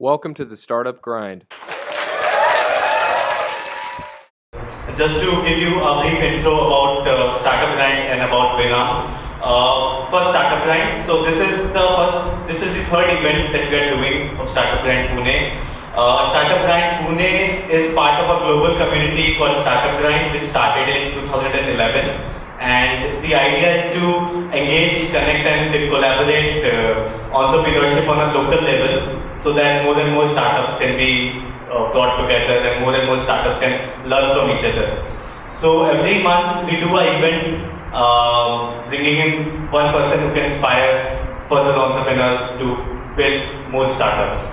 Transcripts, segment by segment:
Welcome to the Startup Grind. Just to give you a brief intro about Startup Grind and about Vinamra. First, Startup Grind. So this is the third event that we are doing of Startup Grind Pune. Startup Grind Pune is part of a global community called Startup Grind, which started in 2011. And the idea is to engage, connect, and collaborate entrepreneurship on a local level, so that more and more startups can be brought together and more startups can learn from each other. So every month we do an event bringing in one person who can inspire further entrepreneurs to build more startups.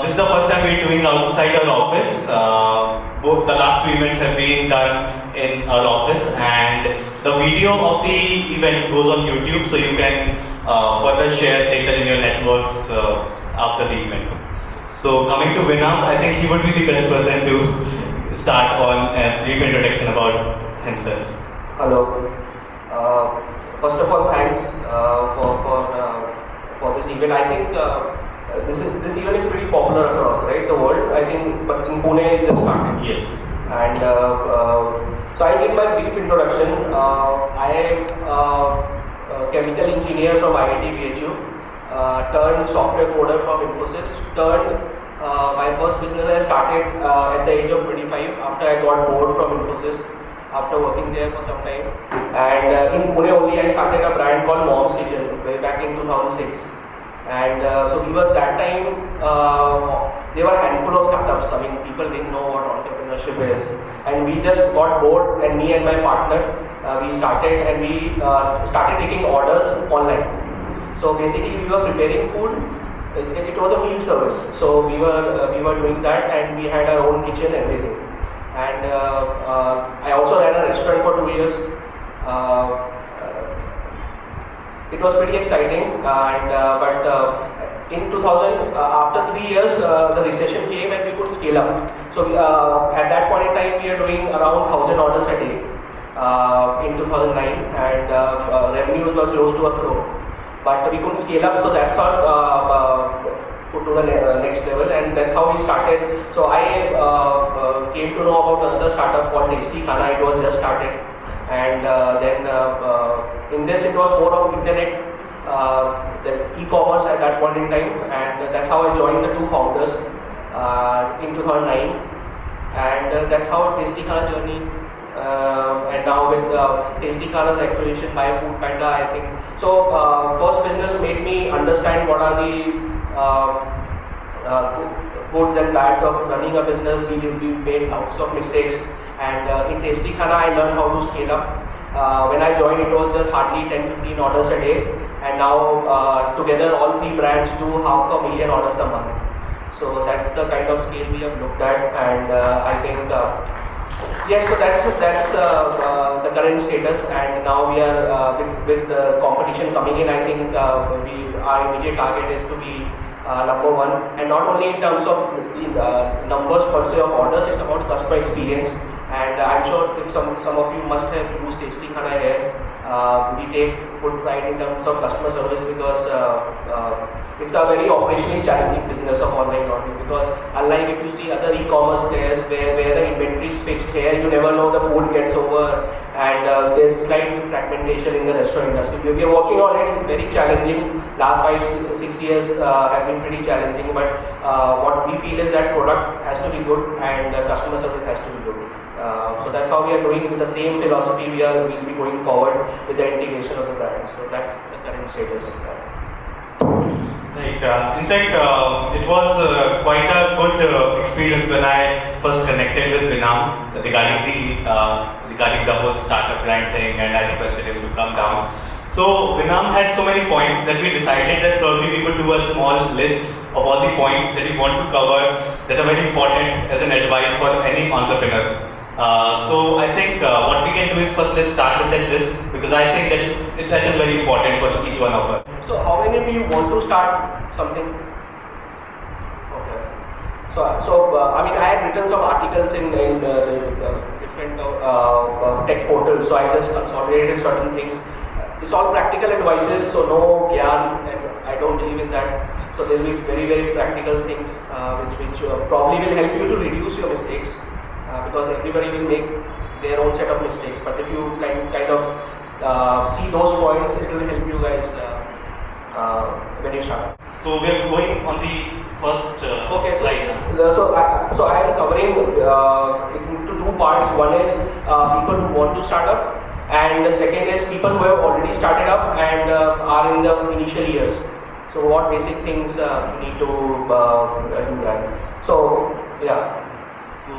This is the first time we're doing outside our office. Both the last two events have been done in our office, and the video of the event goes on YouTube, so you can further share, take that in your networks after the event. So coming to Vinam, I think he would be the best person to start on a brief introduction about himself. Hello. First of all, thanks for this event. I think this event is pretty popular across the world. I think, but in Pune it just started. Yes. And so I give my brief introduction. I am a chemical engineer from IIT BHU. Turned software coder from Infosys. Turned my first business I started at the age of 25 after I got bored from Infosys after working there for some time. And in Pune only I started a brand called Mom's Kitchen way back in 2006. And so we were that time, there were a handful of startups. I mean, people didn't know what entrepreneurship is. And we just got bored, and me and my partner, we started taking orders online. So basically we were preparing food. It was a meal service. So we were doing that, and we had our own kitchen and everything. And I also ran a restaurant for 2 years. It was pretty exciting, and but in 2000, after 3 years, the recession came and we could scale up. So at that point in time, we were doing around 1,000 orders a day in 2009, and revenues were close to 1 crore. But we couldn't scale up, so that's what put to the next level, and that's how we started. So I came to know about another startup called TastyKhana. It was just started. And then in this it was more of internet, the e-commerce at that point in time, and that's how I joined the two founders in 2009, and that's how TastyKhana journey. And now with TastyKhana's acquisition by Food Panda, I think so. First business made me understand what are the goods and bads of running a business. We made lots of mistakes. And in TastyKhana, I learned how to scale up. When I joined, it was just hardly 10-15 orders a day, and now together all three brands do 500,000 orders a month. So that's the kind of scale we have looked at, and I think yes. So that's the current status, and now we are with the competition coming in. I think our immediate target is to be number one, and not only in terms of the numbers per se of orders, it's about customer experience. And I'm sure if some of you must have used TastyKhana here, we take good pride in terms of customer service, because it's a very operationally challenging business of online ordering. Because unlike if you see other e-commerce players where the inventory is fixed, here you never know the food gets over, and there's slight fragmentation in the restaurant industry. We are working on it. It's very challenging. Last 5-6 years have been pretty challenging, but what we feel is that product has to be good and customer service has to be good. So that's how we are doing. With the same philosophy, we'll be going forward with the integration of the brand. So that's the current status of that. Right. In fact, it was quite a good experience when I first connected with Vinam regarding the whole startup grind thing, and I requested him to come down. So Vinam had so many points that we decided that probably we could do a small list of all the points that we want to cover that are very important as an advice for any entrepreneur. So I think what we can do is first let's start with that list, because I think that is very important for each one of us. So how many of you want to start something? Okay. So I mean, I had written some articles in different tech portals, so I just consolidated certain things. It's all practical advices, so no gyan, I don't believe in that. So there will be very practical things which probably will help you to reduce your mistakes because everybody will make their own set of mistakes. But if you kind of see those points, it will help you guys when you start. So we are going on the first Okay, slide. so I am covering into two parts. One is people who want to start up, and the second is people who have already started up and are in the initial years. So what basic things you need to do that. So yeah. So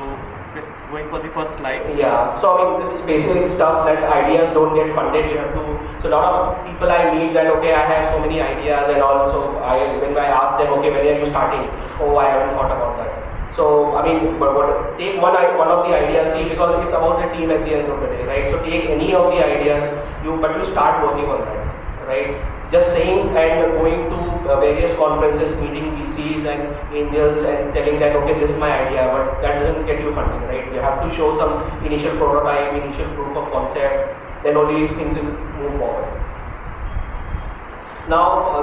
going for the first slide. Yeah, so I mean this is basic stuff that ideas don't get funded. You have to. So a lot of people I meet that okay, I have so many ideas and all. So when I ask them okay, when are you starting? Oh, I haven't thought about that. So I mean, but take one of the ideas. See, because it's about the team at the end of the day, right? So take any of the ideas, but you start working on that, right? Just saying and going to various conferences, meeting VCs and angels and telling that okay, this is my idea, but that doesn't get you funding, right? You have to show some initial prototype, initial proof of concept, then only things will move forward. Now,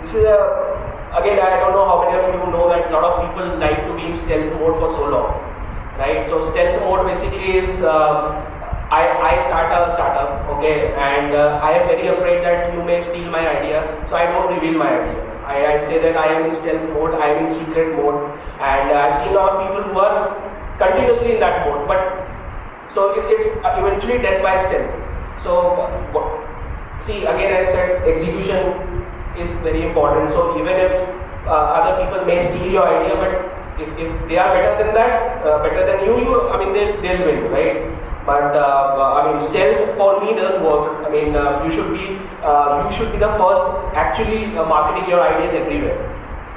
this is again, I don't know how many of you know that a lot of people like to be in stealth mode for so long, right? So stealth mode basically is I start a startup, okay, and I am very afraid that you may steal my idea, so I don't reveal my idea. I say that I am in stealth mode, I am in secret mode, and I've seen a lot of people who are continuously in that mode, but so it's eventually death by stealth. So see, again I said execution is very important. So even if other people may steal your idea, but if they are better than that, better than you, I mean they'll win, right? But I mean, stealth for me doesn't work. I mean, you should be the first actually marketing your ideas everywhere.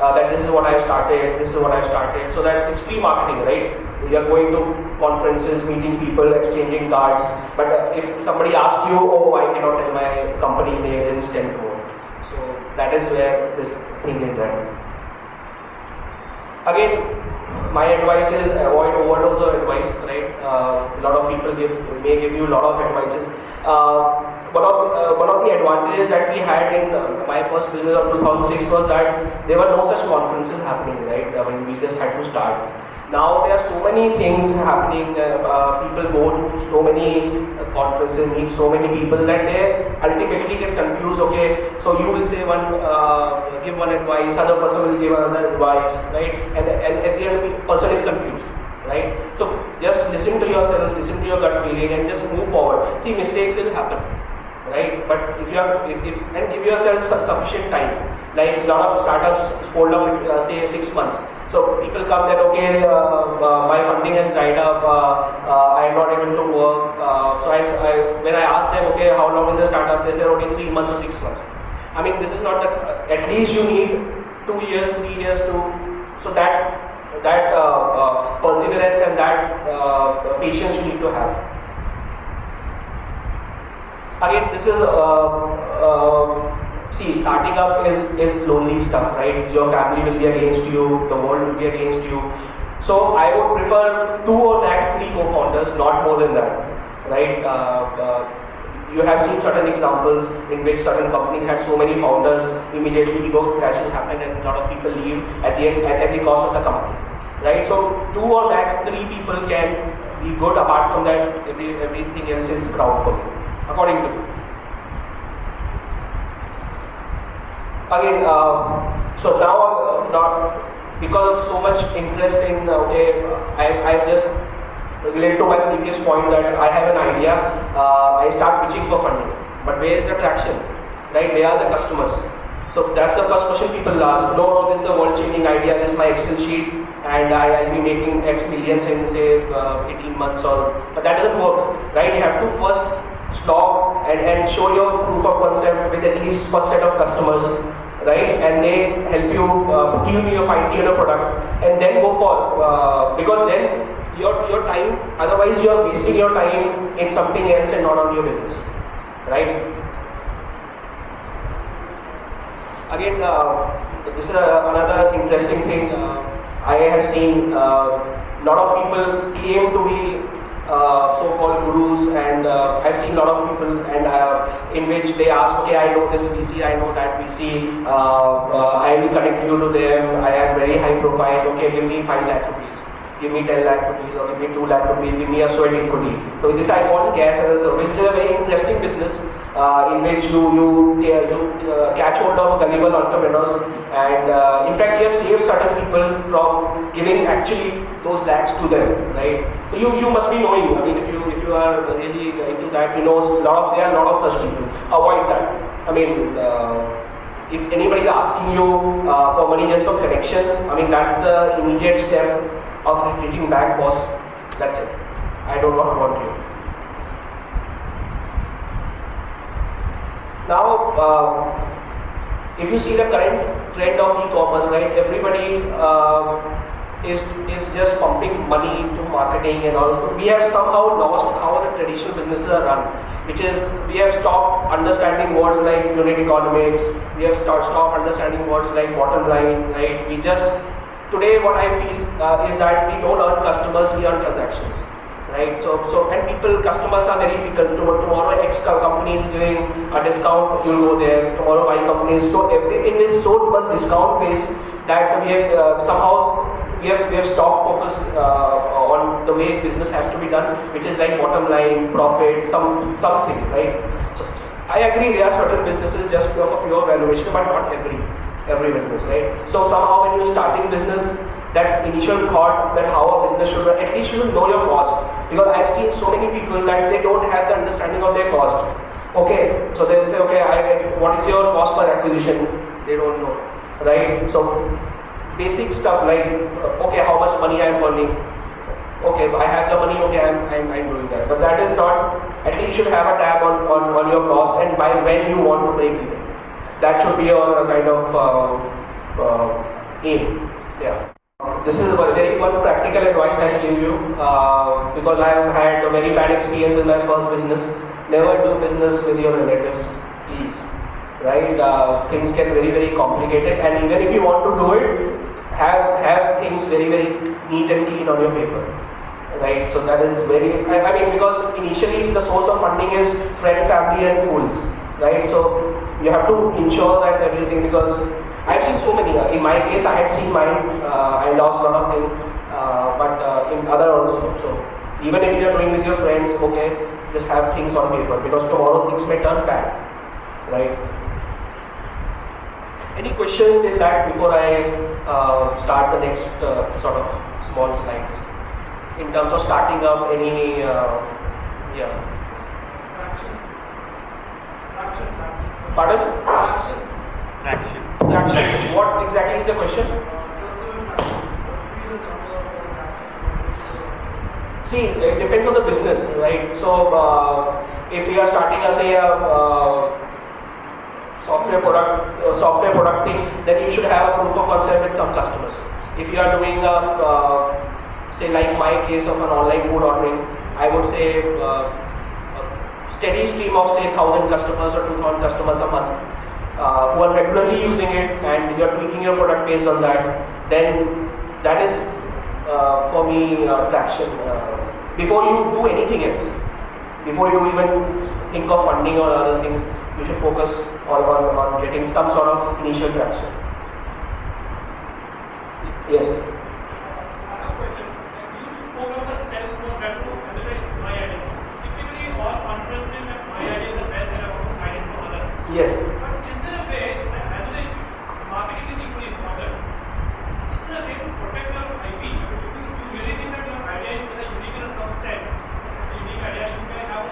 That this is what I started, this is what I started. So that it's free marketing, right? You are going to conferences, meeting people, exchanging cards. But if somebody asks you, oh, I cannot tell my company's name, then stealth mode. So that is where this thing is done. Again, my advice is avoid overdose of advice, right? A lot of people may give you a lot of advices. One of the advantages that we had in my first business of 2006 was that there were no such conferences happening, right? I mean, we just had to start. Now there are so many things happening. People go to so many conferences, meet so many people that they ultimately get confused. Okay, so you will say give one advice, other person will give another advice, right? And at the end, the person is confused, right? So just listen to yourself, listen to your gut feeling, and just move forward. See, mistakes will happen, right? But if you have, and give yourself sufficient time. Like a lot of startups hold up, say 6 months. So people come that okay, my funding has dried up, I am not able to work. So when I ask them okay, how long is the startup? They say okay, 3 months or 6 months. I mean, this is not that. At least you need 2 years, 3 years to. So that perseverance and that patience you need to have. Again, this is see, starting up is lonely stuff, right? Your family will be against you, the world will be against you. So I would prefer 2 or max 3 co-founders, not more than that, right? You have seen certain examples in which certain companies had so many founders, immediately ego crashes happen and a lot of people leave at the end at the cost of the company, right? So 2 or max 3 people can be good. Apart from that, everything else is crowdfunding, according to me. Again, so now not because of so much interest in okay, I just relate to my previous point that I have an idea, I start pitching for funding, but where is the traction, right? Where are the customers? So that's the first question people ask. No, this is a world-changing idea. This is my Excel sheet, and I'll be making X millions in say 18 months or. But that doesn't work, right? You have to first stop and show your proof of concept with at least first set of customers, right? And they help you tune your fine-tune your product, and then go for because then your time. Otherwise, you are wasting your time in something else and not on your business, right? Again, this is another interesting thing. I have seen a lot of people claim to be so-called gurus, and I've seen a lot of people, and in which they ask, okay, I know this VC, I know that VC, I will connect you to them, I am very high profile, okay, give me 5 lakh rupees, give me 10 lakh rupees, or give me 2 lakh rupees, give me a sweat equity. So this I call gas as a service, which is a very interesting business. In which you catch hold of gullible entrepreneurs, and in fact you have saved certain people from giving actually those lakhs to them, right? So you must be knowing. I mean, if you are really into that, you know there are a lot of such people. Avoid that. I mean, if anybody is asking you for money just for connections, I mean that's the immediate step of retreating back, boss. That's it. I do not want you. Now, if you see the current trend of e-commerce, right, everybody is just pumping money into marketing, and also we have somehow lost how the traditional businesses are run, which is we have stopped understanding words like unit economics, we have stopped understanding words like bottom line, right? We just, today what I feel is that we don't earn customers, we earn transactions. Right, so and customers are very fickle. Tomorrow X company is giving a discount, you'll go there. Tomorrow Y company is, so everything is so much discount based that we have somehow we have stopped focus on the way business has to be done, which is like bottom line, profit, something, right? So I agree there are certain businesses just for pure valuation, but not every business, right? So somehow when you're starting business, that initial thought that how a business should run, at least you should know your cost, because I've seen so many people that they don't have the understanding of their cost. Okay, so they say, okay, what is your cost per acquisition? They don't know, right? So basic stuff like, okay, how much money I'm earning? Okay, I have the money, okay, I'm doing that. But that is not, at least you should have a tab on your cost and by when you want to break even. That should be your kind of aim. Yeah. This is one practical advice I give you, because I have had a very bad experience in my first business. Never do business with your relatives, please. Right? Things get very complicated, and even if you want to do it, have things very neat and clean on your paper. Right? So that is very. I mean, because initially the source of funding is friend, family, and fools. Right? So you have to ensure that everything, because I've seen so many. In my case, I had seen mine. I lost a lot of things, but in other also. So even if you are doing with your friends, okay, just have things on paper, because tomorrow things may turn bad, right? Any questions till that before I start the next sort of small slides in terms of starting up any yeah. Pardon? Traction. What exactly is the question? See, it depends on the business, right? So, if you are starting as a software product thing, then you should have a proof of concept with some customers. If you are doing a say like my case of an online food ordering, I would say steady stream of say 1,000 customers or 2,000 customers a month who are regularly using it, and you are tweaking your product based on that, then that is for me traction. Before you do anything else, before you even think of funding or other things, you should focus on getting some sort of initial traction. Yes. Yes. But is there a way, as marketing is equally important, is there a way to protect your IP? If you really think that your idea is unique in some sense, it's a unique idea, you can have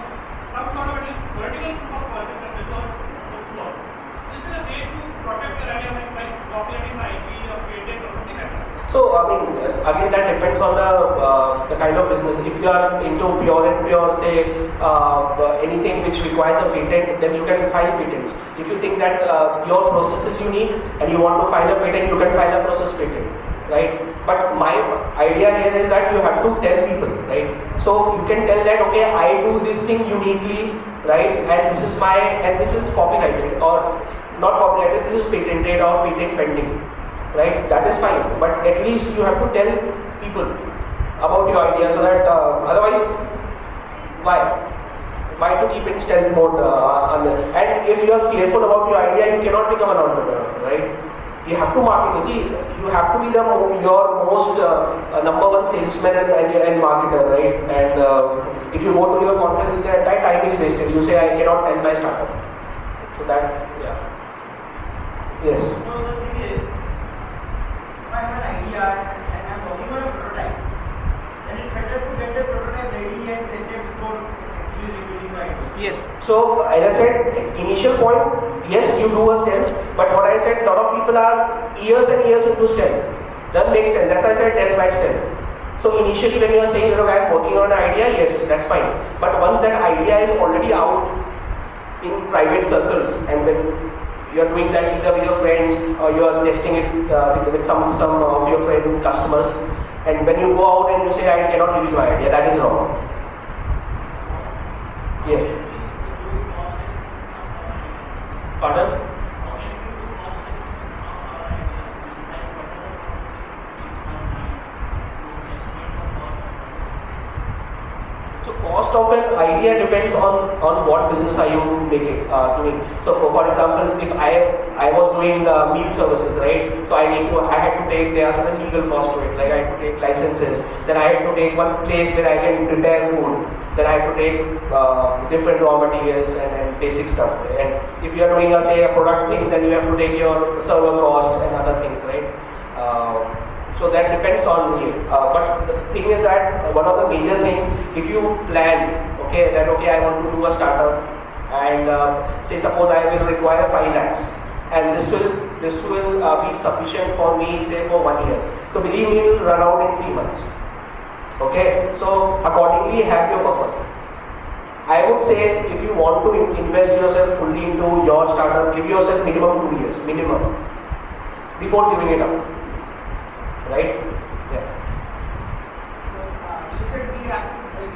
some sort of vertical proof of concept that this was work. Is there a way to protect your idea like copyrighting the IP or patent or something like that? So, I mean, again, that depends on the kind of business. If you are into pure, say, anything which requires a patent, then you can file patents. If you think that your process is unique and you want to file a patent, you can file a process patent, right? But my idea here is that you have to tell people, right? So you can tell that, okay, I do this thing uniquely, right? And this is copyrighted or not copyrighted. This is patented or patent pending. Right, that is fine, but at least you have to tell people about your idea, so that otherwise Why? Why to keep in stealth mode? And if you are fearful about your idea, you cannot become an entrepreneur, right? You have to market. See, you have to be your most number one salesman and marketer, right? And if you go to your conference, that time is wasted. You say, I cannot tell my startup. So that, yeah. Yes. So the thing is, if I have an idea and I'm working on a prototype, then it's better to get the prototype ready and tested before actually reviewing my idea. Yes. So as I said, initial point, yes, you do a stealth, but what I said, a lot of people are years and years into stealth. That makes sense. That's why I said stealth by stealth. So initially when you are saying, look, I am working on an idea, yes, that's fine. But once that idea is already out in private circles, and when you are doing that either with your friends or you are testing it with some of your friend customers, and when you go out and you say, I cannot reveal my idea, that is wrong. Yes. Pardon? So cost of an idea depends on what business are you doing. So for example, if I was doing meal services, right? So I had to take, there are certain legal costs to it, like I had to take licenses, then I had to take one place where I can prepare food, then I had to take different raw materials and basic stuff. And if you are doing say a product thing, then you have to take your server cost and other things, right? So that depends on you. But the thing is that one of the major things, if you plan, okay, that okay, I want to do a startup, and say suppose I will require 5 lakhs, and this will be sufficient for me, say for 1 year. So believe me, it will run out in 3 months. Okay, so accordingly have your buffer. I would say if you want to invest yourself fully into your startup, give yourself minimum 2 years, minimum, before giving it up. Right? Yeah. So you said we have to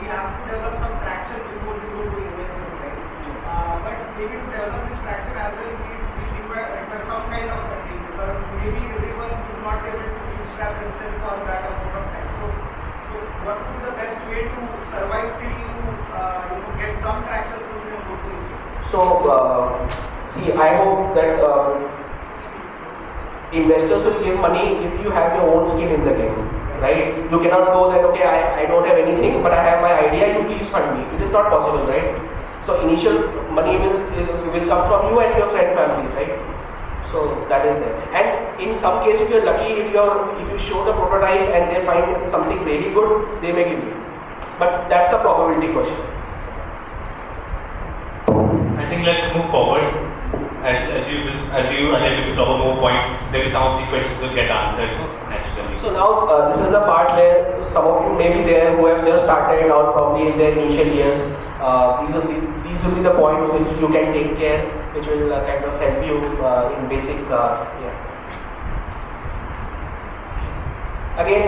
develop some traction before we go to investment, right? Yes. But maybe to develop this traction as well, we require some kind of funding, because maybe everyone would not be able to bootstrap themselves for that amount of time. So what would be the best way to survive till you get some traction so you can go to investment? So see, I hope that investors will give money if you have your own skin in the game, right? You cannot go that, okay, I don't have anything, but I have my idea, you please fund me. It is not possible, right? So initial money will come from you and your friend family, right? So that is there. And in some case, if you're lucky, if you show the prototype and they find something very good, they may give you. But that's a probability question. I think let's move forward. As you attempted to cover more points, maybe some of the questions will get answered naturally. So now this is the part where some of you may be there who have just started or probably in their initial years. These will be the points which you can take care, which will kind of help you in basic. Again,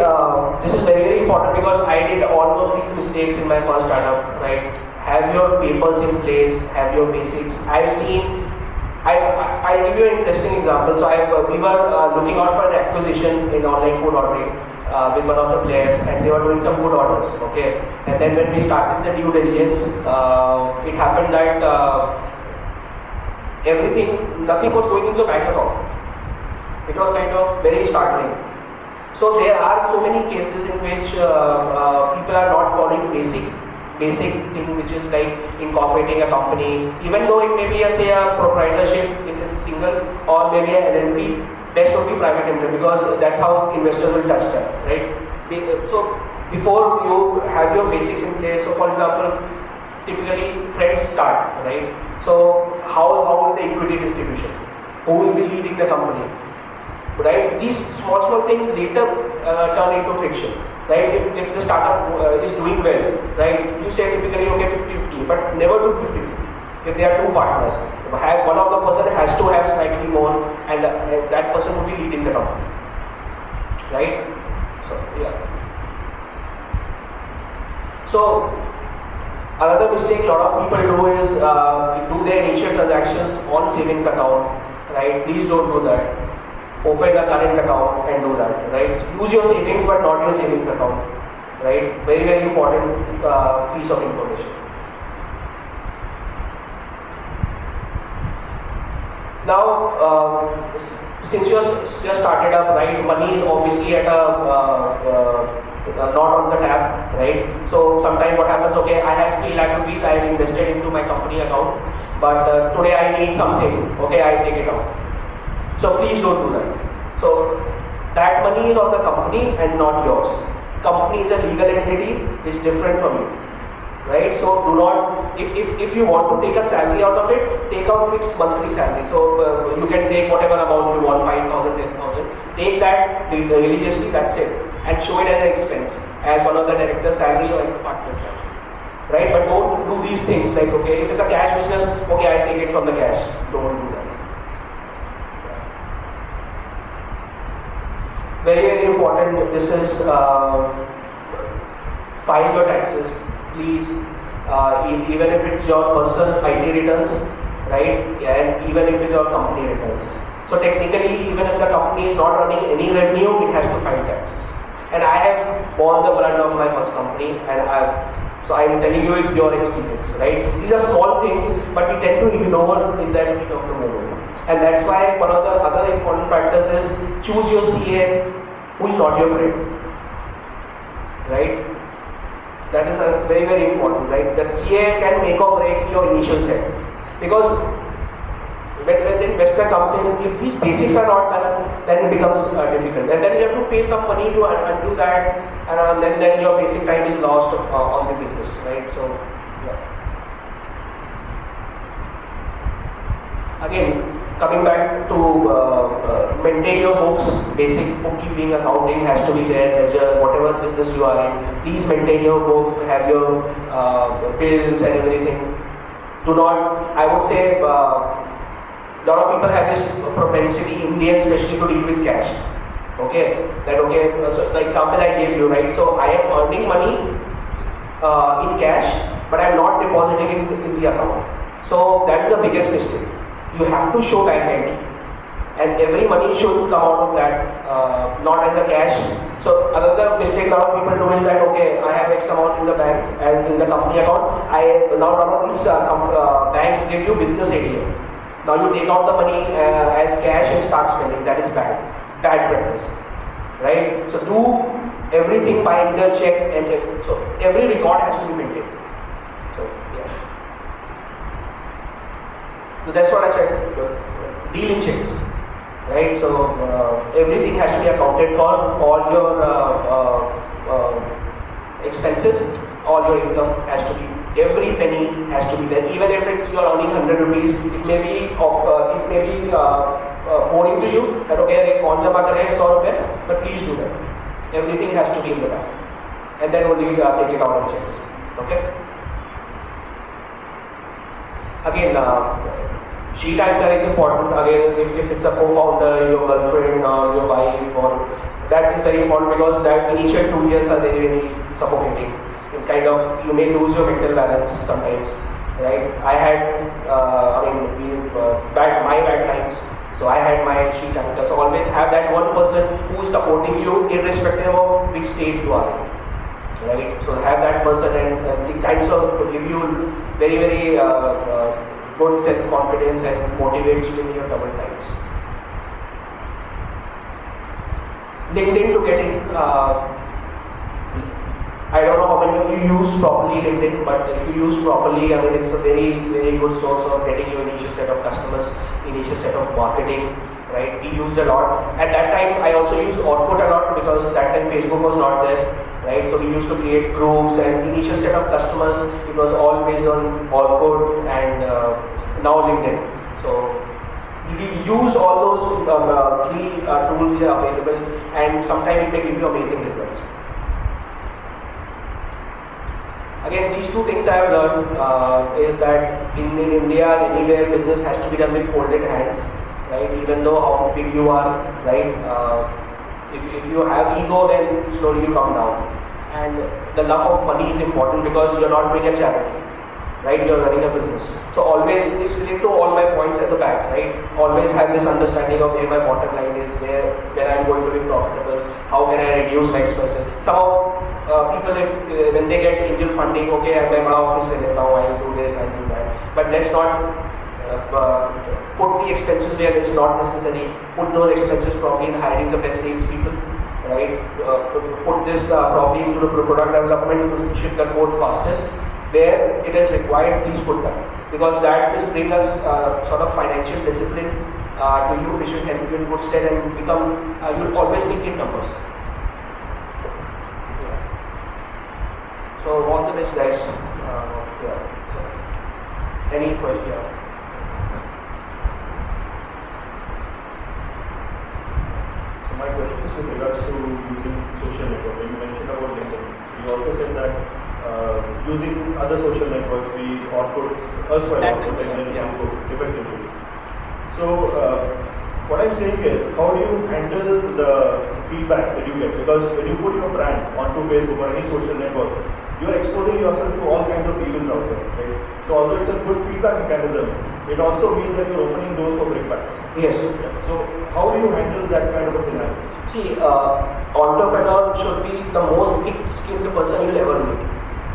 this is very important because I did all of these mistakes in my first startup. Right? Have your papers in place, have your basics. I've seen. I'll give you an interesting example. So we were looking out for an acquisition in online food ordering with one of the players, and they were doing some good orders. Okay, and then when we started the due diligence, it happened that nothing was going into the bank account. It was kind of very startling. So there are so many cases in which people are not following basic thing, which is like incorporating a company, even though it may be a proprietorship if it's single, or maybe a LLP. Best would be private limited because that's how investors will touch that, right? So before you have your basics in place, so for example, typically friends start, right? So how will the equity distribution? Who will be leading the company? Right? These small things later turn into friction. Right? If the startup is doing well, right? You say typically okay 50-50, but never do 50-50. If there are two partners, one of the person has to have slightly more, and that person will be leading the company. Right? So yeah. So another mistake a lot of people do is do their initial transactions on savings account. Right? Please don't do that. Open a current account and do that, right? Use your savings but not your savings account, right? Very important piece of information. Now, since you just started up, right, money is obviously at a not on the tab, right? So sometimes what happens, okay, I have 3 lakh rupees I have invested into my company account, but today I need something, okay, I take it out. So please don't do that. So that money is of the company and not yours. Company is a legal entity, it's different from you. Right, so do not, if you want to take a salary out of it, take out fixed monthly salary. So you can take whatever amount you want, 5,000, 10,000, take that religiously, that's it, and show it as an expense, as one of the director's salary or a partner's salary. Right, but don't do these things like, okay, if it's a cash business, okay, I take it from the cash. Don't do that. Very, very important, this is file your taxes. Please, even if it's your personal IT returns, right, and even if it's your company returns. So technically, even if the company is not running any revenue, it has to file taxes. And I have borne the brunt of my first company, and so I'm telling you with your experience, right? These are small things, but we tend to ignore in that heat of the moment. And that's why one of the other important factors is choose your CA who is not your friend, right? That is a very, very important, right? That CA can make or break your initial set. Because when the investor comes in, if these basics are not done, then it becomes difficult. And then you have to pay some money to undo that, and then your basic time is lost on the business, right? So, yeah. Again, coming back to maintain your books, basic bookkeeping, accounting has to be there, ledger, whatever business you are in. Please maintain your book, have your bills and everything. Do not, I would say, a lot of people have this propensity, Indians especially, to deal with cash. Okay, that okay, so the example I gave you, right? So I am earning money in cash, but I am not depositing in the account. So that is the biggest mistake. You have to show bank entry, and every money should come out of that, not as a cash. So another mistake a lot of people do is that, okay, I have X amount in the bank and in the company account. Now a lot of these banks give you business ATM. Now you take out the money as cash and start spending. That is bad practice, right? So do everything by either check and so every record has to be maintained. So yeah. So that's what I said, deal in checks, right? So everything has to be accounted for, all your expenses, all your income has to be, every penny has to be there. Even if it's you are earning 100 rupees, it may be pouring to you that okay, kaun jama kare 100 rupees, but please do that. Everything has to be in the bank, and then only take it out of checks. Okay. Again, sheet anchor is important. Again, if it's a co-founder, your girlfriend or your wife, or that is very important because that initial 2 years are very, very suffocating. It kind of, you may lose your mental balance sometimes, right? I had, my bad times. So I had my sheet anchor. So always have that one person who is supporting you irrespective of which state you are in. Right, so have that person, and it kinds of give you very, very good self-confidence and motivates you in your troubled times. LinkedIn to get in. I don't know how many of you use properly LinkedIn, but if you use properly, I mean, it's a very, very good source of getting your initial set of customers, initial set of marketing. Right, we used a lot. At that time, I also used Orkut a lot because that time Facebook was not there. Right, so we used to create groups and initial set of customers. It was all based on Orkut and now LinkedIn. So we use all those three tools which are available, and sometimes it may give you amazing results. Again, these two things I have learned is that in India, anywhere business has to be done with folded hands. Right, even though how big you are, right, if you have ego, then slowly you come down. And the love of money is important because you are not doing a charity, right, you are running a business. So always, this relates to all my points at the back, right, always have this understanding of where my bottom line is, where I am going to be profitable, how can I reduce my expenses. Some of people, when they get angel funding, okay, I have my office and now I will do this, I will do that. But let's not put the expenses where it's not necessary, put those expenses probably in hiring the best salespeople, right? Put this probably into the product development to ship the code fastest. Where it is required, please put that, because that will bring us sort of financial discipline to you, which will help you in good stead and become, you'll always think in numbers. Yeah. So all the best, guys. Any question? So my question is with regards to using social network. When you mentioned about LinkedIn, you also said that using other social networks, we output and then Facebook effectively. So what I'm saying is, how do you handle the feedback that you get? Because when you put your brand onto Facebook or any social network, you are exposing yourself to all kinds of people out there, right? So although it's a good feedback mechanism, it also means that you're opening doors for breakbacks. Yes. Yeah. So how do you handle that kind of a scenario? See, entrepreneur should be the most skilled person you'll ever meet,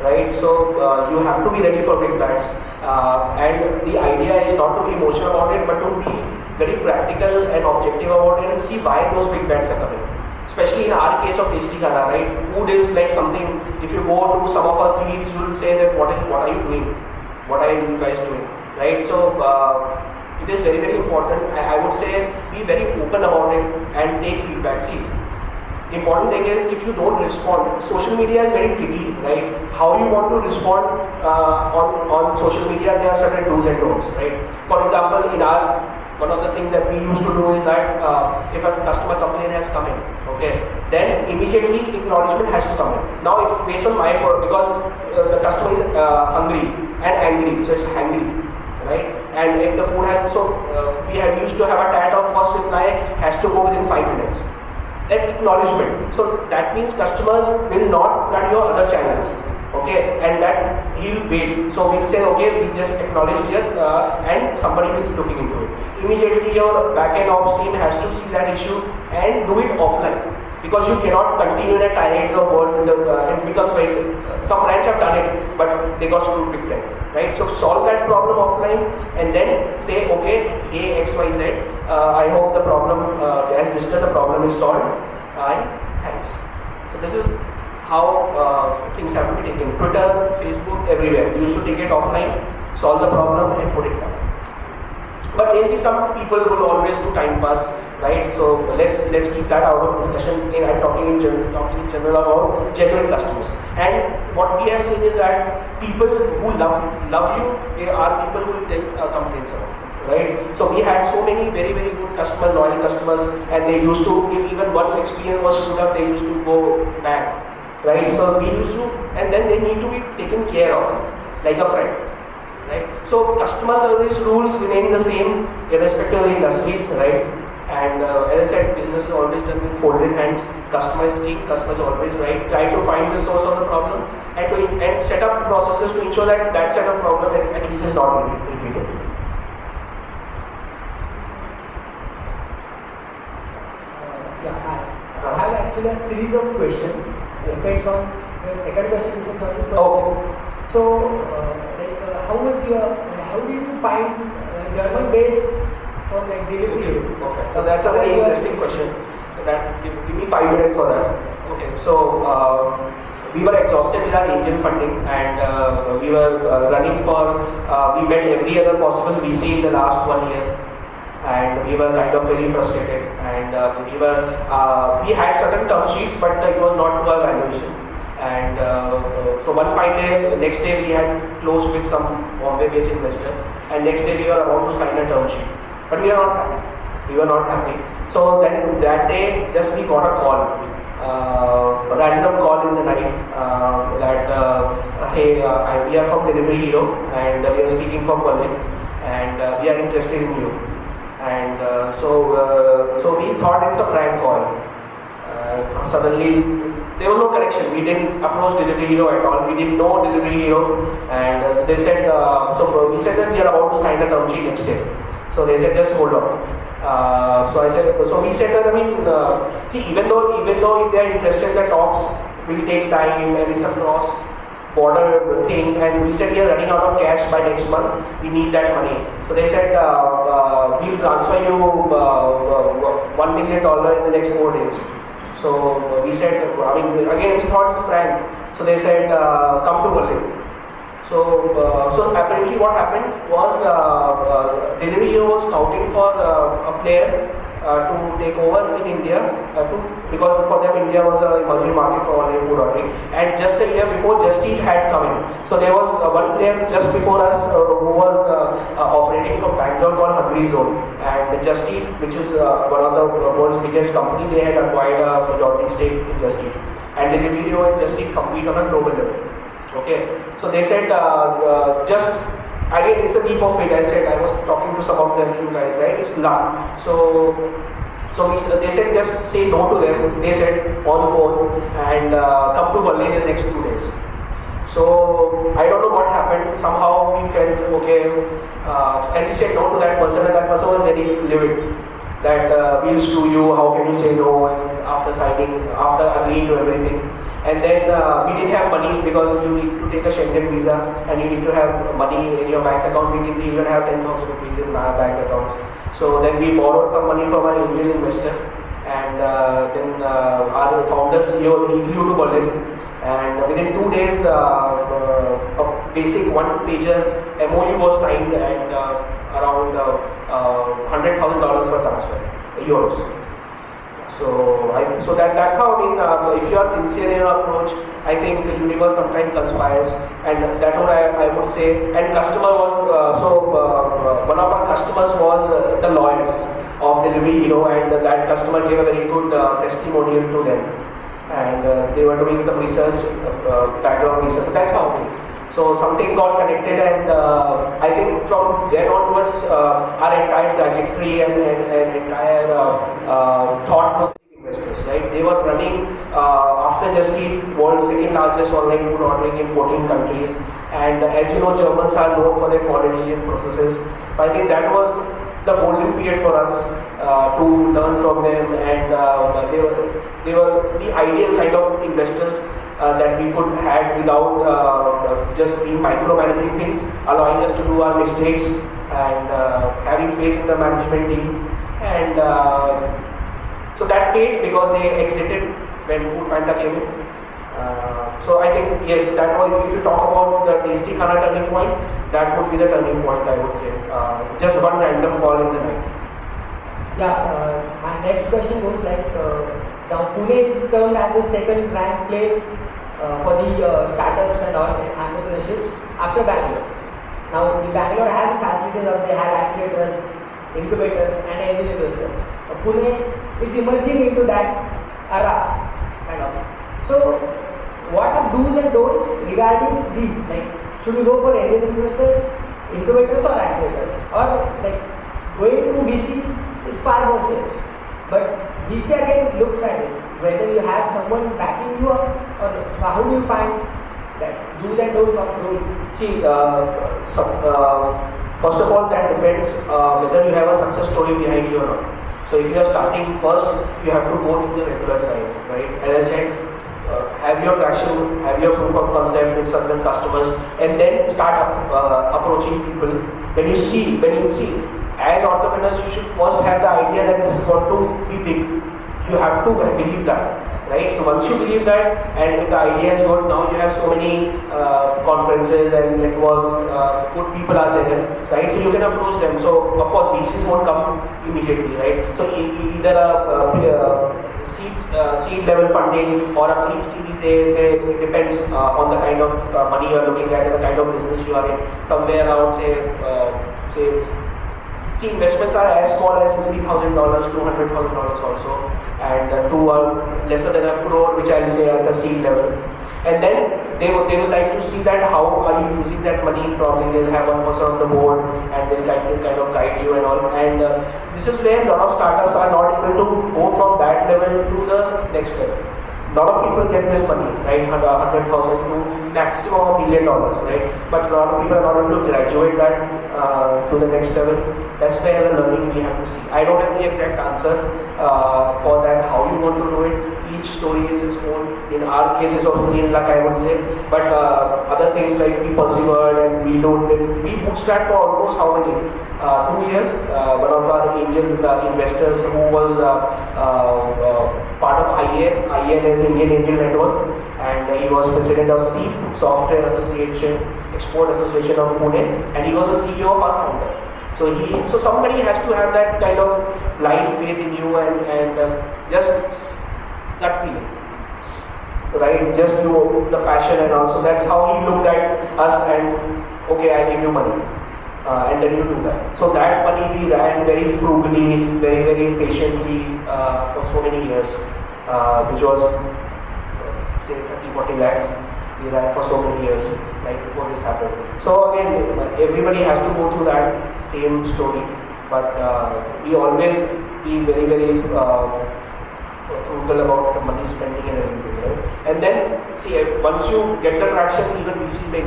right? So you have to be ready for big bets, and the idea is not to be emotional about it, but to be very practical and objective about it and see why those big bets are coming. Especially in our case of TastyKhana, right? Food is like something. If you go to some of our fields, you will say that what are you doing? What are you guys doing? Right? So it is very, very important. I would say be very open about it and take feedback. See, important thing is if you don't respond, social media is very tricky, right? How you want to respond on social media, there are certain do's and don'ts, right? For example, in our one of the things that we used to do is that if a customer complaint has come in, okay, then immediately acknowledgement has to come in. Now it's based on my word because the customer is hungry and angry, so it's hungry, right? And if the food has, we have used to have a tag of first reply has to go within 5 minutes. Then acknowledgement. So that means customer will not flood your other channels. Okay, and that he'll wait. So we'll say, okay, we just acknowledge here, and somebody is looking into it. Immediately, your backend ops team has to see that issue and do it offline, because you cannot continue in a tirade of words. It becomes very. Some brands have done it, but they got screwed big time, right? So solve that problem offline, and then say, okay, A X Y Z. I hope the problem, as discussed, the problem is solved. And thanks. So this is how things have to be taken. Twitter, Facebook, everywhere. You used to take it offline, solve the problem and put it down. But there will be some people who will always do time pass, right? So let's keep that out of discussion. I'm talking in general about genuine customers. And what we have seen is that people who love you are people who will take complaints about you. Right? So we had so many very, very good customers, loyal customers, and they used to, if even once experience was screwed up, they used to go back. Right? So we used to, and then they need to be taken care of, like a friend. Right? So customer service rules remain the same irrespective of the industry, right? And as I said, business is always done with folded hands. Customer is king, customer is always right. Try to find the source of the problem and set up processes to ensure that that set of problem at least is not repeated. Yeah, I have actually a series of questions. Depends on the second question depends on the first. Oh. So, how do you find German-based for like delivery? Okay. So that's a very interesting question. So that give me 5 minutes for that. Okay. So we were exhausted with our angel funding, and we were running for. We met every other possible VC in the last 1 year. And we were kind of very frustrated, and we had certain term sheets, but it was not to our valuation. And so one fine day, next day we had closed with some Bombay-based investor, and next day we were about to sign a term sheet, but we were not happy. We were not happy. So then that day, just we got a call, a random call in the night that hey, we are from Delivery Hero, and we are speaking from Berlin, and we are interested in you. And so we thought it's a prank call. Suddenly, there was no correction. We didn't approach Delivery Hero at all. We didn't know Delivery Hero. And they said, so we said that we are about to sign a term sheet next day. So they said, just hold on. So I said, so we said that, I mean, see, even though if they are interested, the talks will take time and it's a cross-border thing. And we said we are running out of cash by next month. We need that money. So they said, we'll transfer you $1 million in the next 4 days. So we said, I mean, again we thought it's prank. So they said, come to Berlin. So apparently what happened was Delivery Hero was scouting for a player to take over in India because for them India was an emerging market for online food ordering, and just a year before Just Eat had come in. So there was one player just before us who was operating from Bangalore called Hungry Zone, and Just Eat, which is one of the world's biggest company, they had acquired a majority stake in Just Eat, and Delivery Hero and Just Eat compete on a global level. Okay, so they said just again it's a leap of faith. I said I was talking to some of them, you guys, right? It's luck. So they said just say no to them. They said on the phone and come to Berlin in the next 2 days. So I don't know what happened. Somehow we felt okay, and we said no to that person, and that person was very livid. That we'll screw you. How can you say no? And after agreeing to everything. And then we didn't have money because you need to take a Schengen visa and you need to have money in your bank account. We didn't even have 10,000 rupees in our bank account. So then we borrowed some money from an Indian investor, and then our founder CEO he flew to Berlin, and within 2 days a basic one-pager MOU was signed, and around $100,000 per transfer, euros. So that's how, I mean, if you are sincere in your approach, I think the universe sometimes conspires, and that's what I would say. And customer was, one of our customers was the lawyers of Delivery Hero, and that customer gave a very good testimonial to them. And they were doing some research, background research, so that's how. So something got connected, and I think from then onwards, our entire trajectory and entire thought was investors, right? They were running after Just Eat, world's second largest online food ordering in 14 countries, and as you know, Germans are known for their quality and processes. So I think that was the golden period for us to learn from them, and they were the ideal kind of investors that we could have without just being micromanaging things, allowing us to do our mistakes, and having faith in the management team. And so that paid because they exited when Food Panda came in. So I think, yes, that was, if you talk about the TastyKhana turning point, that would be the turning point, I would say. Just one random call in the night. Yeah, my next question was like, now Pune is termed as the second ranked place for the startups and all entrepreneurships after Bangalore. Now, the Bangalore has facilities of they have accelerators, incubators, and angel investors. Pune is emerging into that era, kind of. So, what are do's and don'ts regarding these? Like, should we go for angel investors, incubators, or accelerators? Or like going to VC is far more safe. But VC again looks at it, whether you have someone backing you up, or how do you find that do's and don'ts of growth? See, first of all, that depends whether you have a success story behind you or not. So if you are starting first, you have to go through the regular time, right? As I said, have your traction, have your proof of concept with certain customers, and then start approaching people. When you see, as entrepreneurs, you should first have the idea that this is going to be big. You have to believe that, right? So once you believe that, and if the idea is good, now you have so many conferences and networks, good people are there, right? So you can approach them. So of course, VCs won't come immediately, right? So either a seed level funding or a pre-series A, say, it depends on the kind of money you are looking at and the kind of business you are in. Somewhere around, say, investments are as small as $50,000, $200,000 also, and to lesser than a crore, which I'll say at the seed level. And then they will like to see that how are you using that money. Probably they'll have one person on the board and they'll like to kind of guide you and all. And this is where a lot of startups are not able to go from that level to the next level. A lot of people get this money, right? 100,000 to maximum $1 million, right? But a lot of people are not able to graduate that to the next level. That's where the learning we have to see. I don't have the exact answer for that, how you want to do it. each story is its own. In our case, it's only in luck, I would say. But other things like we persevered and we bootstrapped for almost how many? 2 years. One of our angel investors who was part of IAN. IAN is Indian Angel Network, and he was president of SEEP, Software Association, Export Association of Pune, and he was the CEO of our founder. So somebody has to have that kind of blind faith in you and just that feeling, right? Just the passion, and also that's how he looked at us and okay, I give you money, and then you do that. So that money we ran very frugally, very very patiently for so many years, which was say 30-40 lakhs. We ran for so many years, like before this happened. So again, everybody has to go through that same story, but we always be very, very frugal about the money spending and everything, right? And then, see, once you get the traction, even VCs may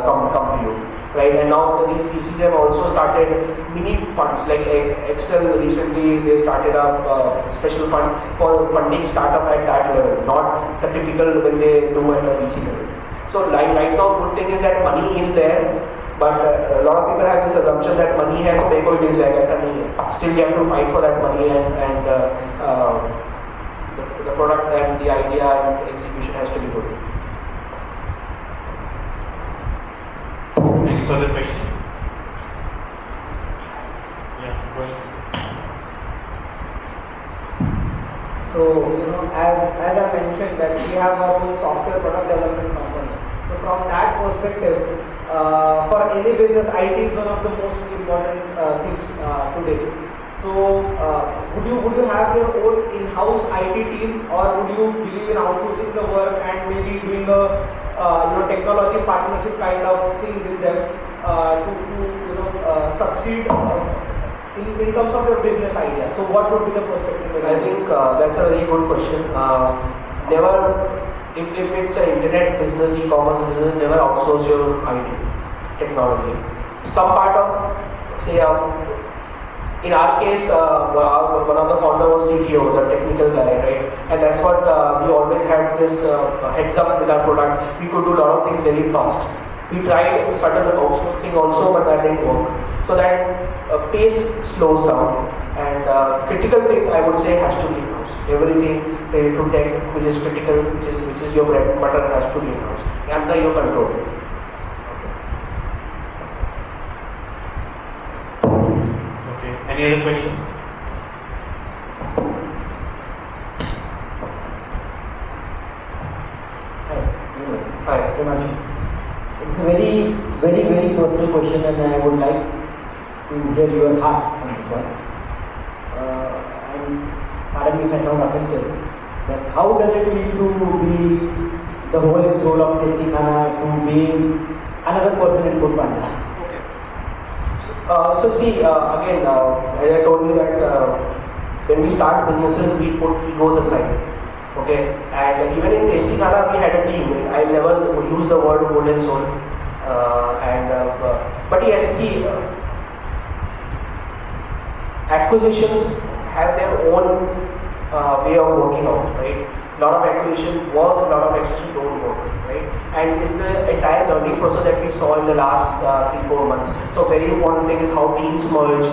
come to you, right? And now these VCs have also started mini funds, like Excel recently, they started up special fund for funding startup at that level, not the typical when they do at the VC level. So right now, good thing is that money is there, but a lot of people have this assumption that money has to koi dil jayega, aisa nahi hai. Still you have to fight for that money, and the product and the idea and execution has to be good. Any further question? Yeah, go ahead. So, as I mentioned that we have our own software product development company. So from that perspective, for any business, IT is one of the most important things today. So, would you have your own in-house IT team, or would you believe in outsourcing the work and maybe doing a technology partnership kind of thing with them to succeed in terms of your business idea? So, what would be the perspective? I think that's a very good question. If it's an internet business, e-commerce business, never outsource your IT technology. Some part of, say, in our case, one of the founder was CTO, the technical guy, right? And that's what we always had this heads up with our product. We could do a lot of things very fast. We tried certain outsourcing also, but that didn't work. So that pace slows down, and critical thing I would say has to be in-house. Everything related to tech, which is critical, which is your bread and butter, has to be in-house under your control. Okay. Any other question? Hi. It's a very, very, very personal question, and I would like to hear your heart on this one. And pardon me if I sound offensive, but how does it feel to be the whole and soul of TastyKhana, to being another person in Food Panda? Okay. So see, again, as I told you that when we start businesses, we put egos aside. Okay, and even in TastyKhana, we had a team. I never use the word whole and soul. But yes, see, acquisitions have their own way of working out, right? A lot of acquisition work, a lot of acquisition don't work, right? And it's the entire learning process that we saw in the last 3-4 months. So very important thing is how teams merge.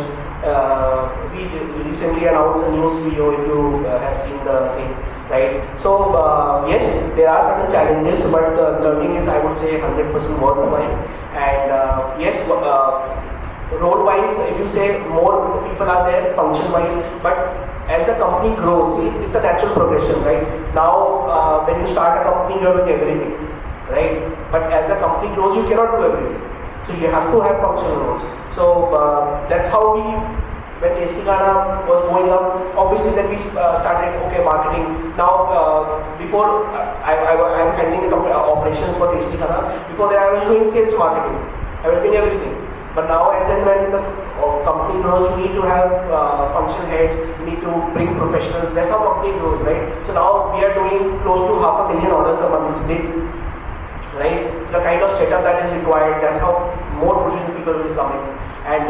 We recently announced a new CEO, if you have seen the thing, right? So yes, there are certain challenges, but learning is, I would say, 100% worthwhile. And yes, role-wise, if you say more people are there, function-wise, but as the company grows, it's a natural progression, right? Now, when you start a company, you're doing everything, right? But as the company grows, you cannot do everything. So you have to have functional roles. So that's how we, when TastyKhana was going up, obviously then we started, okay, marketing. Now, before I'm handling the operations for TastyKhana, before that I was doing sales marketing. I was doing everything. But now, as and when the company grows, you need to have function heads, you need to bring professionals. That's how company grows, right? So now we are doing close to 500,000 orders a month. It's big, right? The kind of setup that is required, that's how more professional people will come in. And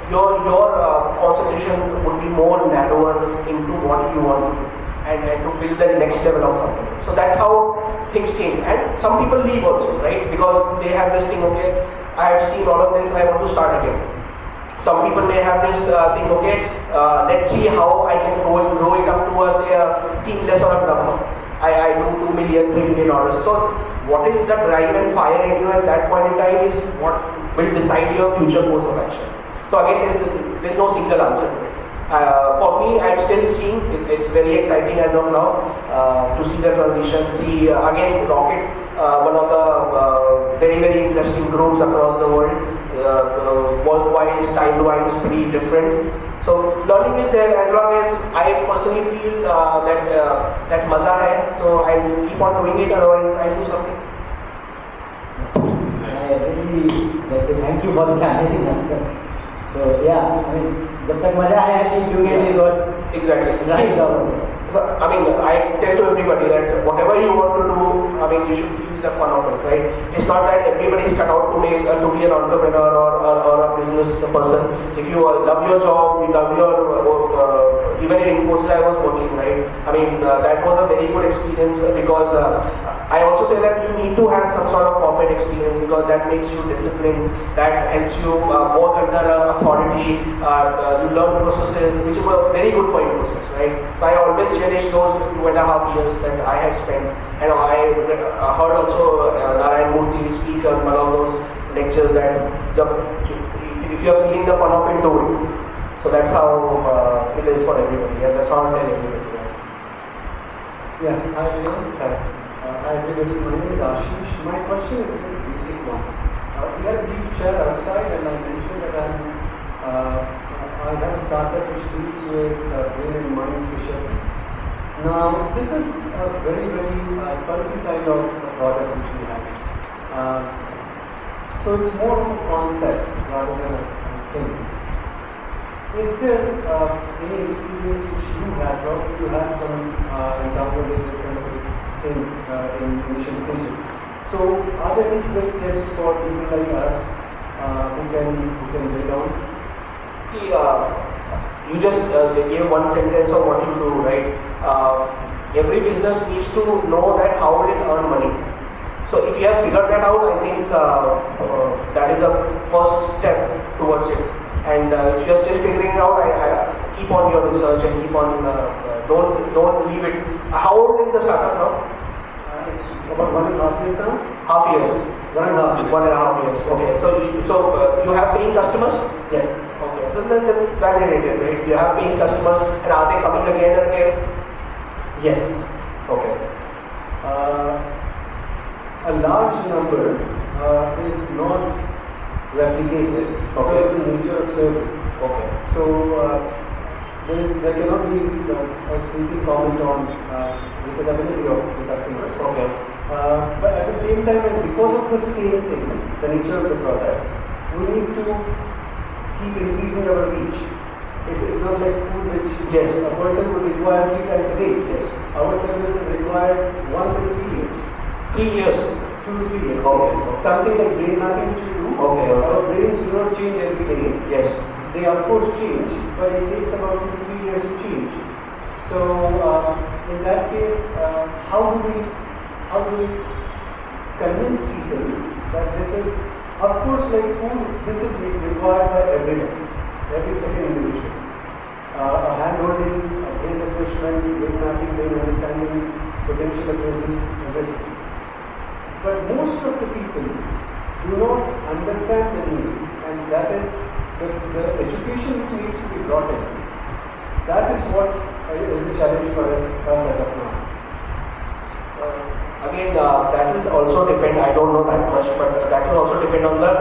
your concentration would be more narrower into what you want to do. and to build the next level of company. So that's how things change. And some people leave also, right? Because they have this thing, okay, I have seen all of this, I want to start again. Some people may have this thing, okay, let's see how I can grow it up to a, say, a seamless or a number. I do 2 million, 3 million orders. So what is the drive and fire in you at that point in time is what will decide your future course of action. So again, there's no single answer to it. For me, I'm still seeing, it's very exciting as of now to see the transition, see again Rocket, one of the very, very interesting groups across the world, work-wise, time-wise, pretty different. So learning is there as long as I personally feel that maza hai, so I'll keep on doing it, otherwise I'll do something. I really like to thank you for the amazing answer. So yeah, I mean, जब तक मजा है, I think doing it is what Exactly. right. So, I mean, I tell to everybody that whatever you want to do, I mean, you should feel the fun of it, right? It's not that everybody is cut out to be an entrepreneur or a business person. If you love your job, you love your even in Infosys I was working, right? I mean, that was a very good experience because I also say that you need to have some sort of corporate experience because that makes you disciplined, that helps you work under authority, you learn processes, which were very good for Infosys, right? So I always cherish those 2.5 years that I have spent. And I heard also Narayan Murthy speak on one of those lectures that if you are feeling the fun of it, do it. So that's how it is for everybody, and that's how I tell everybody. Yeah, I really, my name is Ashish. My question is a very basic one. We had a brief chat outside, and I mentioned that I have a startup which deals with brain and mind specialty. Now, this is a very, very quality kind of product which we have. So it's more of a concept rather than a thing. Is there any experience which you had, or you had some encounter with this kind of thing in initial stages? So, are there any quick tips for people like us who can build on? See, you just gave one sentence of what you do, right? Every business needs to know that how will it earn money. So if you have figured that out, I think that is the first step towards it. And if you are still figuring it out, I keep on your research and keep on, don't leave it. How old is the startup now? It's about 1.5 years now. Half years. 1.5 years. 1.5 years. Okay. So you have paying customers? Yes. Okay. So then that's validated, right? You have paying customers, and are they coming again and again? Yes. Okay. A large number is not replicated because of the nature of service. Okay. So there cannot be a single comment on repeatability of the customers. Okay. But at the same time, and because of the same thing, the nature of the product, we need to keep increasing our reach. It's not like food which Yes. a person would require 3 times a day. Yes. Our service is required once every 3 years. 3 years. 2 to 3 years. Okay. Something like brain mapping which we do. Okay. Our brains do not change every day. Yes. They of course change, but it takes about 2 to 3 years to change. So in that case, how do we convince people that this is, of course, like food, this is required by everyone, every second individual. A hand-holding, a brain refreshment, brain mapping, brain understanding, potential appraisal, everything. But most of the people do not understand the need, and that is the education which needs to be brought in. That is what is the challenge for us as of now. Again, that will also depend, I don't know that much, but that will also depend on the,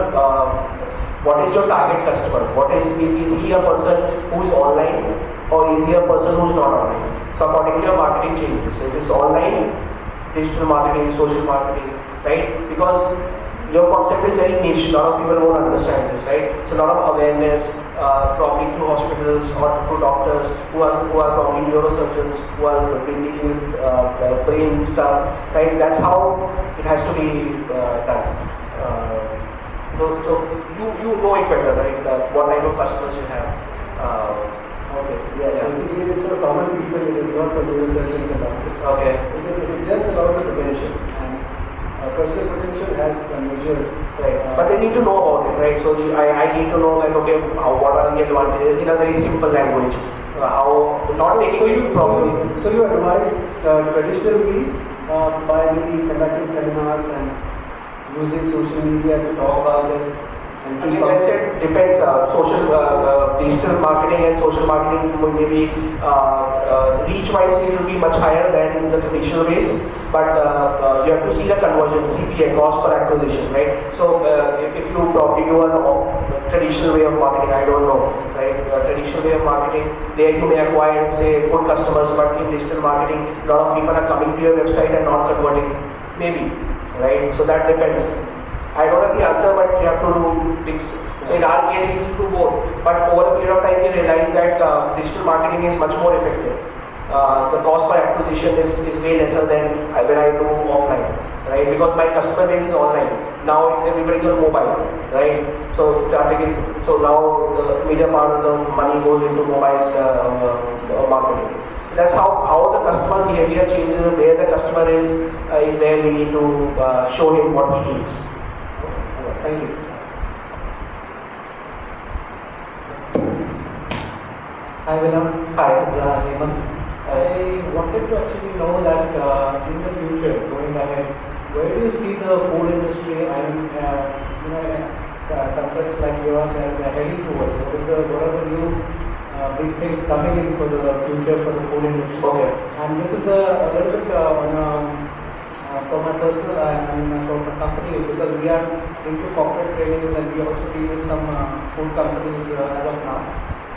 what is your target customer? Is he a person who is online or is he a person who is not online? So accordingly your marketing changes. If it's online, digital marketing, social marketing, right? Because your concept is very niche, a lot of people won't understand this, right? So a lot of awareness, probably through hospitals or through doctors who are probably neurosurgeons who are dealing with brain stuff, right? That's how it has to be done. So you know it better, right? What type of customers you have. Okay, yeah, basically it is for common people, it is not for Google searches and all. Okay. It is just about the potential, and personal potential has a major. Right. But they need to know about it, right? So I need to know, like, okay, what are the advantages in a very simple language. How not taking it properly. So you advise traditional means by maybe conducting seminars and using social media to talk about it. And Again, let's say it depends. Digital marketing and social marketing maybe reach-wise it will be much higher than the traditional ways. But you have to see the conversion, CPA, cost per acquisition, right? So if you probably do a traditional way of marketing, I don't know, right? Traditional way of marketing, there you may acquire, say, good customers, but in digital marketing, a lot of people are coming to your website and not converting, maybe, right? So that depends. I don't have the answer, but you have to do things. So in our case, we used to do both. But over a period of time, we realized that digital marketing is much more effective. The cost per acquisition is way lesser than when I do offline, right? Because my customer base is online. Now it's everybody's on mobile, right? So traffic is, so now the major part of the money goes into mobile marketing. That's how the customer behavior changes. Where the customer is where we need to show him what he needs. Thank you. Hi Vinam. Hi. This is Hemant. I wanted to actually know that in the future, going ahead, where do you see the food industry and concepts like yours and heading towards? What are the new big things coming in for the future for the food industry? Okay. And this is a little bit for my personal and for my company, because we are into corporate trainings and we also deal with some food companies as of now.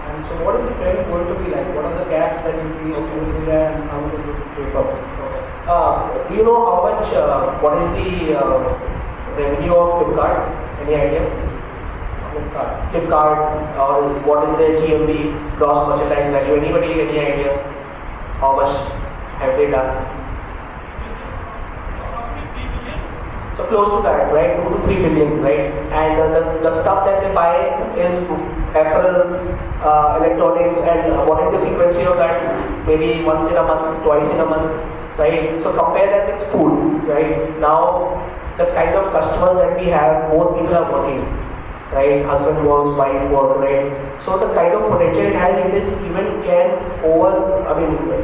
And so what is the trend going to be like? What are the gaps that you see in India and how does it shape up? Okay. Do you know how much, what is the revenue of Flipkart? Any idea? Flipkart, or what is their GMV, gross merchandise value? Anybody, any idea? How much have they done? So close to that, right? 2 to 3 billion, right? And the stuff that they buy is apparels, electronics, and what is the frequency of that? Maybe once in a month, twice in a month, right? So compare that with food, right? Now, the kind of customers that we have, both people are working, right? Husband works, wife works, right? So the kind of potential it has in this even can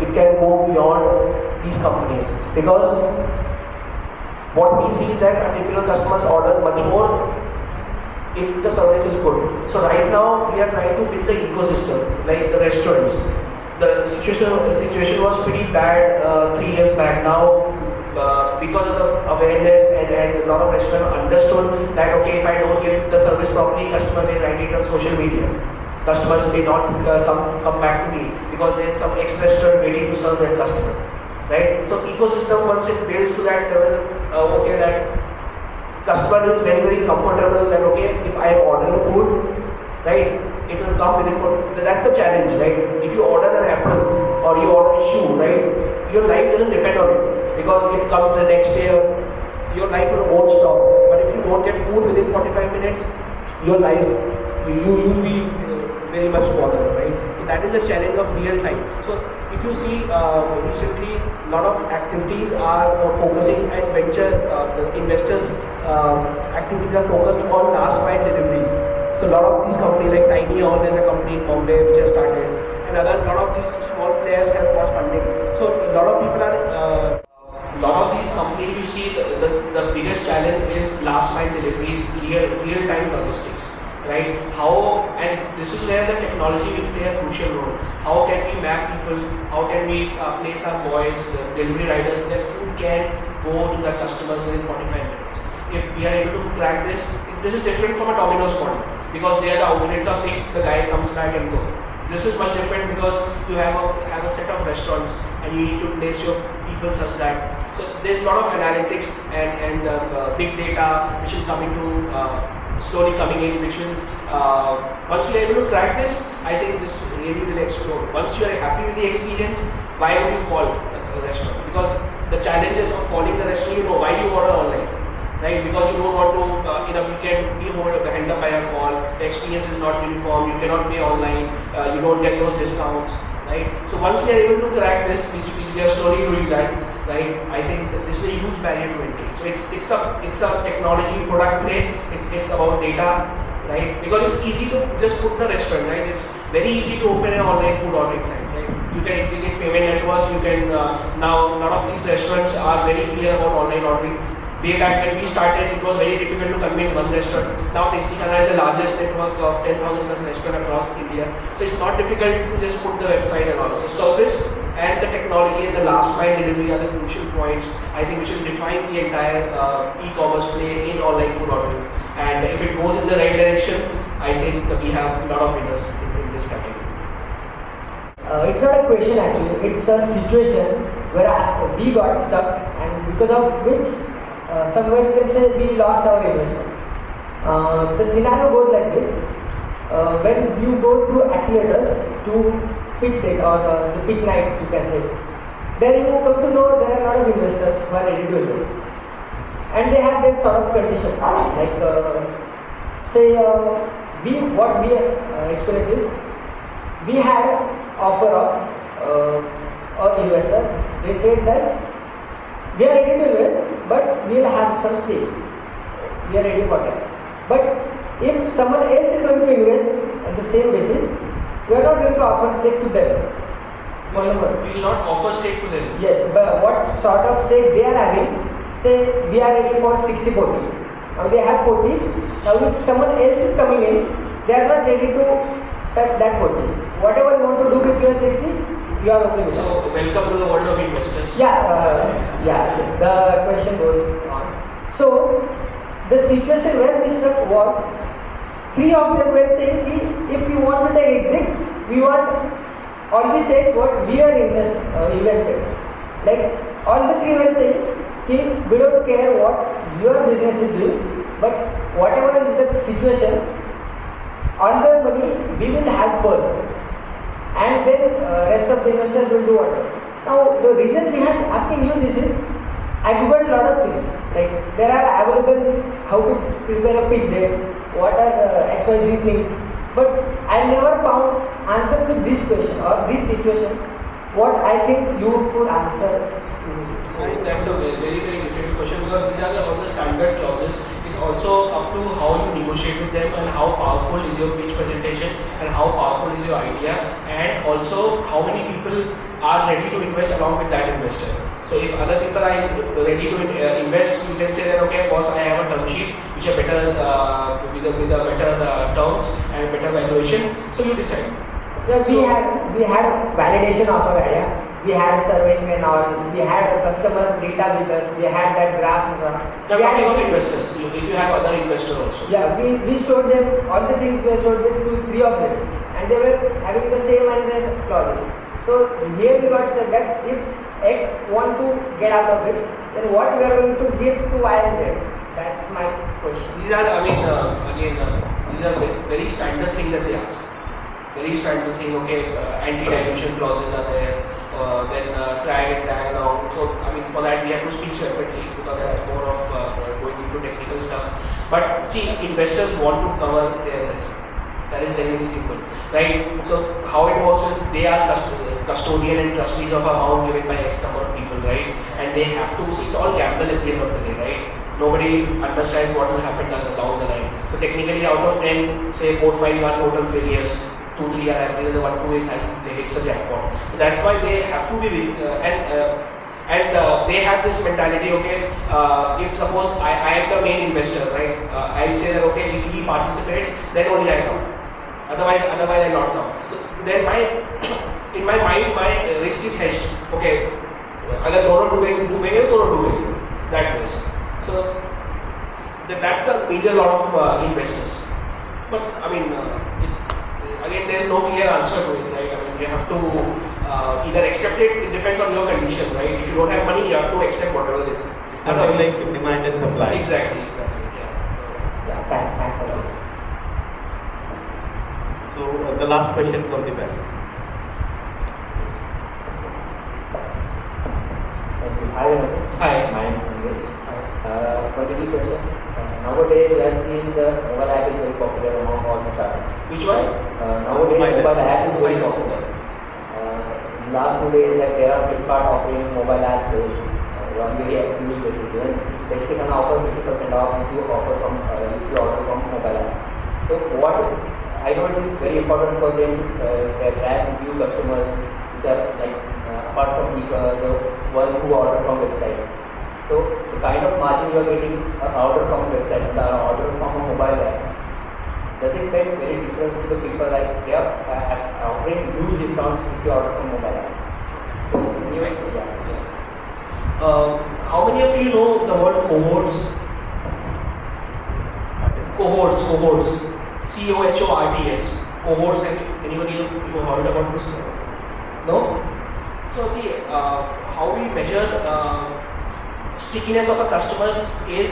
it can go beyond these companies, because what we see is that particular customers order much more if the service is good. So right now we are trying to build the ecosystem, like the restaurants. The situation was pretty bad 3 years back. Now because of the awareness and a lot of restaurants understood that okay, if I don't give the service properly, customer may write it on social media. Customers may not come back to me because there is some ex-restaurant waiting to serve that customer. Right? So ecosystem, once it builds to that level, okay, that customer is very, very comfortable that okay, if I am ordering food, right, it will come within, that's a challenge, right? If you order an apple or you order a shoe, right, your life doesn't depend on it, because it comes the next day, your life won't stop. But if you don't get food within 45 minutes, your life, you will be very much bothered, right? So that is the challenge of real time. So if you see recently, a lot of activities are focusing and venture, the investors' activities are focused on last mile deliveries. So a lot of these companies like Tiny Hall, there's a company in Bombay which has started, and a lot of these small players have got funding. So a lot of people are, a lot of these companies, you see the biggest challenge is last mile deliveries, real time logistics. Right? How, and this is where the technology will play a crucial role. How can we map people? How can we place our boys, the delivery riders, that food can go to the customers within 45 minutes? If we are able to crack this is different from a Domino's model, because there the outlets are fixed, the guy comes back and goes. This is much different because you have a set of restaurants and you need to place your people such that. So there's a lot of analytics and big data which will come into slowly coming in, which will, once we are able to crack this, I think this really will explode. Once you are happy with the experience, why would you call a restaurant? Because the challenges of calling the restaurant, why do you order online? right? Because you don't want to, in a weekend, be held up by a call, the experience is not uniform, you cannot pay online, you don't get those discounts, right? So once we are able to crack this, we are slowly doing that, right? I think that this is a huge barrier to entry. So it's a technology product play, it's about data, right? Because it's easy to just put the restaurant, right? It's very easy to open an online food ordering site, right? You can integrate payment network, you can, now none of these restaurants are very clear about online ordering. Way back when we started, it was very difficult to convince one restaurant. Now TastyKhana is the largest network of 10,000 plus restaurants across India. So it's not difficult to just put the website and all. So service and the technology and the last mile delivery are the crucial points. I think we should define the entire e-commerce play in online food ordering. And if it goes in the right direction, I think we have a lot of winners in this category. It's not a question actually, it's a situation where we got stuck and because of which somewhere you can say we lost our investment. The scenario goes like this. When you go through accelerators to pitch deck or the pitch nights you can say, then you come to know there are a lot of investors who are ready to invest. And they have their sort of conditions like say what we experienced is we had offer of an investor. They said that we are ready to invest, but we will have some stake. We are ready for that. But if someone else is going to invest on the same basis, we are not going to offer stake to them. We will not offer stake to them. Yes, but what sort of stake they are having? Say we are ready for 60-40. Now they have 40. Now if someone else is coming in, they are not ready to touch that 40. Whatever you want to do with your 60, you are okay with it. So welcome to the world of investors. Yeah. The question goes on. So the situation where we stuck was, three of them were saying if you want to take exit, we want all the stakes what we are invested. Like all the three were saying, we don't care what your business is doing, but whatever is the situation, all the money we will have first. And then rest of the investors will do whatever. Now the reason behind asking you this is, I googled a lot of things. Like there are available how to prepare a pitch deck, what are XYZ things, but I never found answer to this question or this situation. What I think you could answer. I think that's a very difficult question because these are all the standard clauses. It's also up to how you negotiate with them and how powerful is your pitch presentation and how powerful is your idea, and also how many people are ready to invest along with that investor. So if other people are ready to invest, you can say that okay boss, I have a term sheet which are better with a better terms and better valuation. So you decide. So we had validation of our idea. We had surveying and all. We had a customer data with us. We had that graph. Now talking of investors, if you have other investors also. Yeah, we showed them all the things. We showed them to three of them, and they were having the same and the clauses. So here we got stuck that if X want to get out of it, then what we are going to give to Y and Z? That's my question. These are, these are very standard things that they ask. Very standard thing. Okay, anti-dilution clauses are there. Then drag and tag along. So for that we have to speak separately because that's more of going into technical stuff. But see, investors want to cover their risk. That is very simple, right? So how it works is they are custodian and trustees of amount given by X number of people, right? And they have to see, it's all gamble at the end of the day, right? Nobody understands what will happen down the line. So technically out of 10, say 4, 5 are total failures. 2, 3 are happening, the 1, 2 hits a jackpot. So that's why they have to be and they have this mentality. Okay, if suppose I am the main investor, right? I'll say that okay, if he participates, then only I come. Otherwise I not come. So then in my mind, my risk is hedged. Okay, अगर दोनों डूबेंगे तो डूबेंगे. That way. So that's a major lot of investors. But again, there is no clear answer to it, right? You have to either accept it. It depends on your condition, right? If you don't have money, you have to accept whatever this is. Something like demand and supply. Exactly. Yeah, thanks a lot. So the last question from the panel. Thank you. Hi. Hi. My name is Sandesh. Particular question nowadays we are seeing the mobile app is very popular among all the startups. Which one? Nowadays mobile app is very popular. Last 2 days, like there are Flipkart offering mobile app sales on very actively basis. Even TastyKhana offers 50% off if you order from mobile app. So what I know it is very important for them to attract new customers, which are like apart from the ones who order from website. So the kind of margin you are getting order from website and the order from a mobile app, does it make very difference to the people like they are offering huge discounts if you order from mobile app? So anyway, How many of you know the word cohorts? Cohorts. COHORTS. Cohorts. Anybody you heard about this? No? So see, how we measure stickiness of a customer is,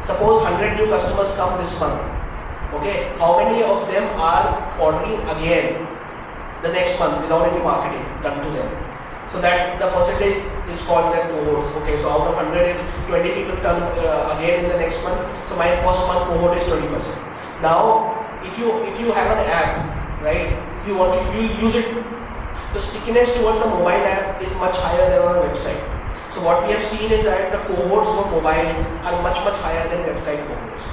suppose 100 new customers come this month. Okay, how many of them are ordering again the next month without any marketing done to them? So that the percentage is called that cohorts. Okay, so out of 100, if 20 people come again in the next month, so my first month cohort is 20%. Now, if you have an app, right, you use it, the stickiness towards a mobile app is much higher than on a website. So what we have seen is that the cohorts for mobile are much higher than website cohorts.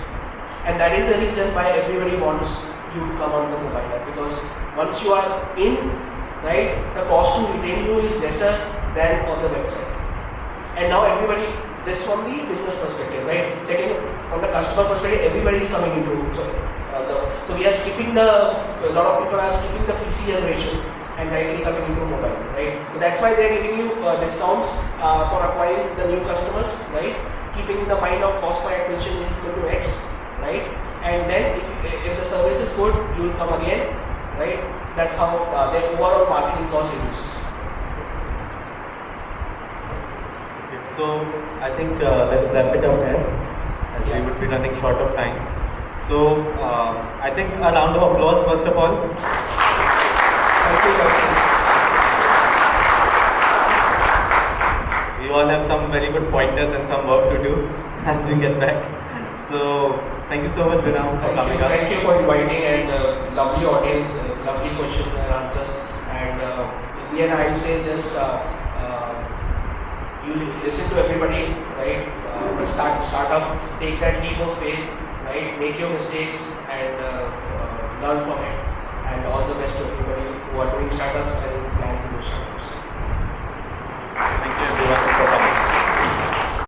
And that is the reason why everybody wants you to come on the mobile app, because once you are in, right, the cost to retain you is lesser than on the website. And now everybody, this from the business perspective, right? Second, from the customer perspective, everybody is coming into, so we are skipping a lot of people are skipping the PC generation and directly coming into mobile, right? So that's why they are giving you discounts for acquiring the new customers, right? Keeping in the mind of cost per acquisition is equal to X, right? And then if the service is good, you will come again, right? That's how their overall marketing cost reduces. Okay, so I think let's wrap it up here, as we would be running short of time. So I think a round of applause first of all. Thank you. We all have some very good pointers and some work to do as we get back. So thank you so much, Vinam, for coming up. Thank you for inviting, and lovely audience, lovely questions and answers. And in the end, I will say just you listen to everybody, right? Start up, take that leap of faith, right? Make your mistakes and learn from it. And all the best to everybody who are doing startups and plan to do so.